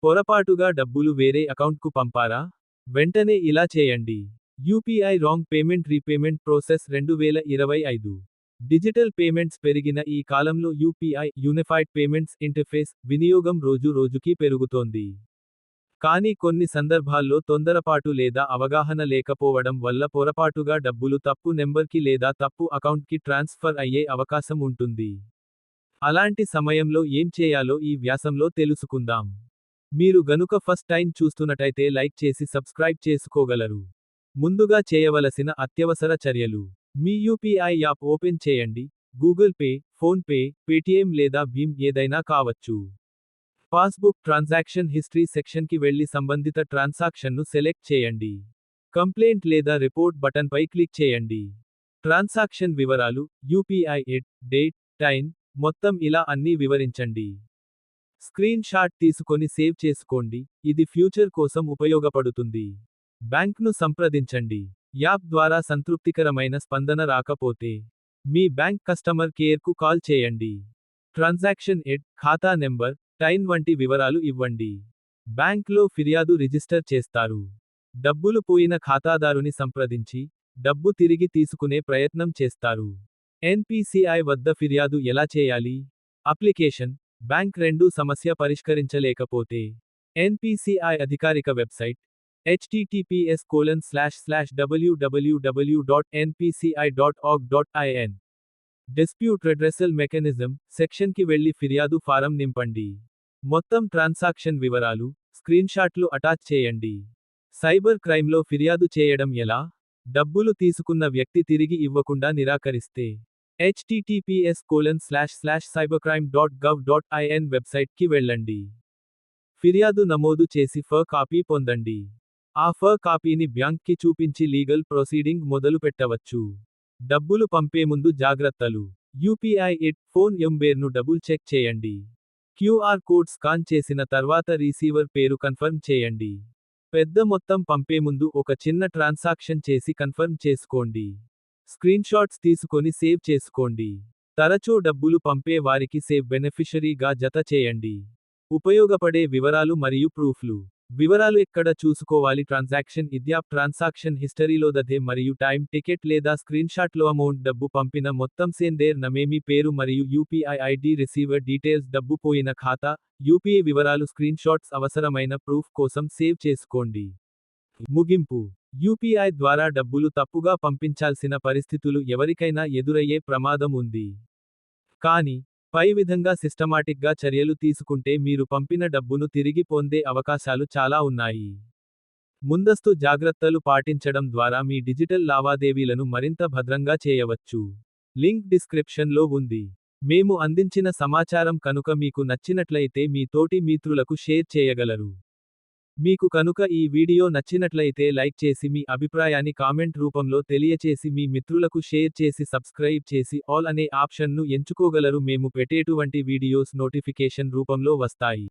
పొరపాటుగా డబ్బులు వేరే అకౌంట్కు పంపారా? వెంటనే ఇలా చేయండి. UPI wrong payment repayment process 2025. Digital payments పెరిగిన ఈ కాలంలో యూపీఐ యూనిఫైడ్ పేమెంట్స్ ఇంటర్ఫేస్ వినియోగం రోజు రోజుకి పెరుగుతోంది. కానీ కొన్ని సందర్భాల్లో తొందరపాటు లేదా అవగాహన లేకపోవడం వల్ల పొరపాటుగా డబ్బులు తప్పు నెంబర్కి లేదా తప్పు అకౌంట్కి ట్రాన్స్ఫర్ అయ్యే అవకాశం ఉంటుంది. అలాంటి సమయంలో ఏం చేయాలో ఈ వ్యాసంలో తెలుసుకుందాం. మీరు గనుక ఫస్ట్ టైం చూస్తున్నట్టయితే లైక్ చేసి సబ్స్క్రైబ్ చేసుకోగలరు. ముందుగా చేయవలసిన అత్యవసర చర్యలు. మీ యూపీఐ యాప్ ఓపెన్ చేయండి. Google pay, phone pay, Paytm లేదా భీమ్ ఏదైనా కావచ్చు. పాస్బుక్ ట్రాన్సాక్షన్ హిస్టరీ సెక్షన్కి వెళ్లి సంబంధిత ట్రాన్సాక్షన్ను సెలెక్ట్ చేయండి. కంప్లైంట్ లేదా రిపోర్ట్ బటన్పై క్లిక్ చేయండి. ట్రాన్సాక్షన్ వివరాలు, యూపీఐ డేట్, టైం, మొత్తం ఇలా అన్నీ వివరించండి. స్క్రీన్ షాట్ తీసుకొని సేవ్ చేసుకోండి, ఇది ఫ్యూచర్ కోసం ఉపయోగపడుతుంది. బ్యాంక్ను సంప్రదించండి. యాప్ ద్వారా సంతృప్తికరమైన స్పందన రాకపోతే మీ బ్యాంక్ కస్టమర్ కేర్కు కాల్ చేయండి. ట్రాన్సాక్షన్ ఖాతా నెంబర్, టైం వంటి వివరాలు ఇవ్వండి. బ్యాంక్లో ఫిర్యాదు రిజిస్టర్ చేస్తారు. డబ్బులు పోయిన ఖాతాదారుని సంప్రదించి డబ్బు తిరిగి తీసుకునే ప్రయత్నం చేస్తారు. ఎన్పీసీఐ వద్ద ఫిర్యాదు ఎలా చేయాలి? అప్లికేషన్. బ్యాంక్ రెండూ సమస్య పరిష్కరించలేకపోతే ఎన్పీసీఐ అధికారిక website https://www.npci.org.in dispute redressal mechanism సెక్షన్కి వెళ్లి ఫిర్యాదు ఫారం నింపండి. మొత్తం ట్రాన్సాక్షన్ వివరాలు, స్క్రీన్షాట్లు అటాచ్ చేయండి. సైబర్ క్రైమ్లో ఫిర్యాదు చేయడం ఎలా? డబ్బులు తీసుకున్న వ్యక్తి తిరిగి ఇవ్వకుండా నిరాకరిస్తే https://cybercrime.gov.in వెబ్సైట్కి వెళ్ళండి. ఫిర్యాదు నమోదు చేసి కాపీ పొందండి. ఆ కాపీని బ్యాంక్కి చూపించి లీగల్ ప్రొసీడింగ్ మొదలు పెట్టవచ్చు. డబ్బులు పంపే ముందు జాగ్రత్తలు. యూపీఐ ఫోన్ నంబర్ను డబుల్ చెక్ చేయండి. క్యూఆర్ కోడ్ స్కాన్ చేసిన తర్వాత రిసీవర్ పేరు కన్ఫర్మ్ చేయండి. పెద్ద మొత్తం పంపే ముందు ఒక చిన్న ట్రాన్సాక్షన్ చేసి కన్ఫర్మ్ చేసుకోండి. స్క్రీన్షాట్స్ తీసుకొని సేవ్ చేసుకోండి. తరచూ డబ్బులు పంపే వారికి సేవ్ బెనిఫిషరీగా జత చేయండి. ఉపయోగపడే వివరాలు మరియు ప్రూఫ్లు. వివరాలు ఎక్కడ చూసుకోవాలి? ట్రాన్సాక్షన్ ట్రాన్సాక్షన్ హిస్టరీలో దథే మరియు టైం, టికెట్ లేదా స్క్రీన్షాట్లో అమౌంట్, డబ్బు పంపిన మొత్తం, సెండర్ నమేమి పేరు మరియు యూపీఐ ఐడి, రిసీవర్ డీటెయిల్స్, డబ్బు పోయిన ఖాతా, యూపీఐ వివరాలు. స్క్రీన్షాట్స్ అవసరమైన ప్రూఫ్ కోసం సేవ్ చేసుకోండి. ముగింపు. యూపీఐ ద్వారా డబ్బులు తప్పుగా పంపించాల్సిన పరిస్థితులు ఎవరికైనా ఎదురయ్యే ప్రమాదం ఉంది. కానీ పై విధంగా సిస్టమాటిక్గా చర్యలు తీసుకుంటే మీరు పంపిన డబ్బును తిరిగి పొందే అవకాశాలు చాలా ఉన్నాయి. ముందస్తు జాగ్రత్తలు పాటించడం ద్వారా మీ డిజిటల్ లావాదేవీలను మరింత భద్రంగా చేయవచ్చు. లింక్ డిస్క్రిప్షన్లో ఉంది. మేము అందించిన సమాచారం కనుక మీకు నచ్చినట్లయితే మీ తోటి మిత్రులకు షేర్ చేయగలరు. మీకు కనుక ఈ వీడియో నచ్చినట్లయితే లైక్ చేసి మీ అభిప్రాయాన్ని కామెంట్ రూపంలో తెలియచేసి మీ మిత్రులకు షేర్ చేసి సబ్స్క్రైబ్ చేసి ఆల్ అనే ఆప్షన్ను ఎంచుకోగలరు. మేము పెట్టేటువంటి వీడియోస్ నోటిఫికేషన్ రూపంలో వస్తాయి.